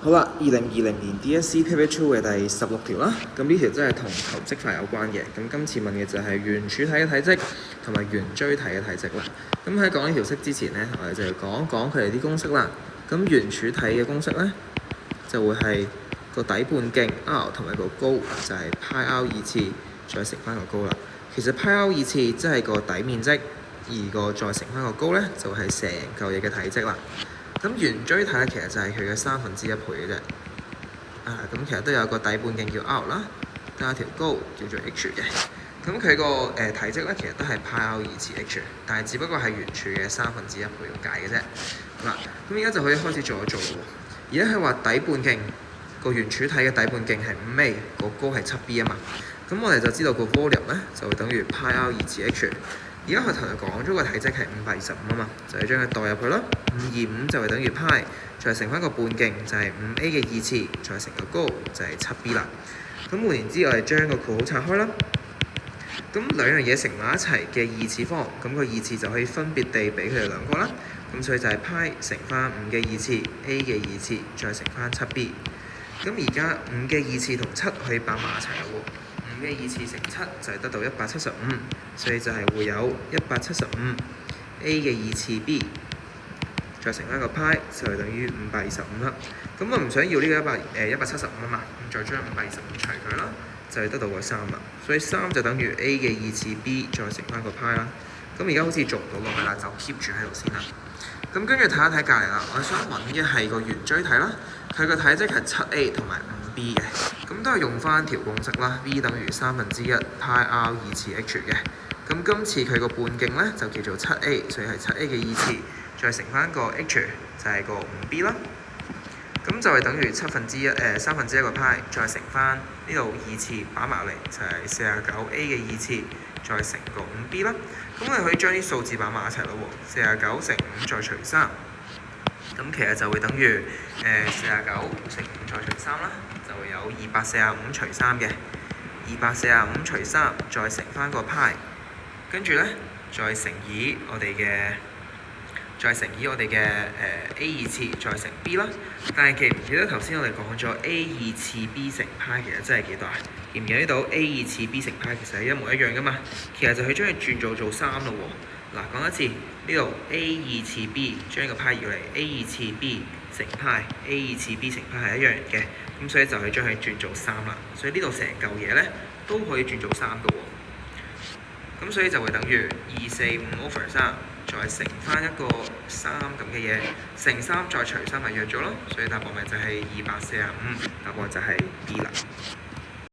好啦，2020年 DSE Paper 2嘅第16條啦，咁呢條真係同求積法有關嘅。咁今次問嘅就係圓柱體嘅體積同埋圓錐體嘅體積啦。咁喺講呢條式之前呢，我哋就要講一講佢哋啲公式啦。咁圓柱體嘅公式呢，就會係個底半徑 r 同埋個高就係派 r 二次再乘翻個高啦。其實派 r 二次即係個底面積，而個再乘翻個高呢，就係成嚿嘢嘅體積啦。咁圓錐體其實就係佢嘅1/3嘅啫。咁其實都有個底半徑叫 r 啦，都有條高叫做 h 嘅。咁佢個體積咧其實都係派 r 二次 h， 但係只不過係圓柱嘅1/3倍咁解嘅啫。嗱，咁而家就可以開始做一做咯。而家係話底半徑個圓柱體嘅底半徑係5a， 個高係7b啊嘛。咁我哋就知道個 volume 咧就會等於派 r 二次 h。而家佢頭就講咗個體積係525啊嘛，就係將佢代入去啦。525就係等於派，再乘翻個半徑就係5a嘅二次，再乘個高就係7b啦。咁換言之，我哋將個括號拆開啦。咁兩樣嘢乘埋一齊嘅二次方，咁個二次就可以分別地俾佢哋兩個啦。咁所以就係派乘翻5嘅二次 a 嘅二次，再乘翻7b。咁而家5嘅二次同7可以擺埋一齊啦喎。5嘅二次乘7就係得到175，所以就係會有175 a 嘅二次 b， 再乘翻個派就係等於525啦。咁我唔想要呢個175啊嘛，咁再將525除佢啦，就係得到個3啦。所以3就等於 a 嘅二次 b 再乘翻個派啦。咁而家好似做唔到落去啦，就 keep 住喺度先啦。咁跟住睇一睇隔離啦，我想揾嘅係個圓錐體啦，佢個體積係7a 同埋5b 嘅，咁都係用翻條公式啦 ，v 等於1/3派 r 二次 h 嘅。咁今次佢個半徑咧就叫做7a， 所以係7a 嘅二次，再乘翻個 h 就係個 5b 啦。咁就係等於1/3個派，再乘翻呢度二次擺埋嚟，就係49a 嘅二次，再乘個 5b 啦。咁我哋可以將啲數字擺埋一齊咯喎，49乘5再除3，咁其實就會等於49乘5再除3啦，就會有245除3嘅，245除3再乘翻個派，跟住咧再乘以我哋嘅a 二次再乘 b 啦。但係記唔記得頭先我哋講咗 a 二次 b 乘派其實真係幾多啊？記唔記得到 a 二次 b 乘派其實係一模一樣噶嘛？其實就係將佢轉做3咯喎。嗱，講一次，呢度 a 二次 b 將個派移嚟 a 二次 b 乘派 a 二次 b 乘派係一樣嘅，咁所以就係將佢轉做3啦。所以呢度成嚿嘢咧都可以轉做3嘅喎。咁所以就會等於245/3。再乘翻一個3咁嘅嘢，乘3再除3咪約咗咯，所以答案咪就係245，答案就係 B 啦。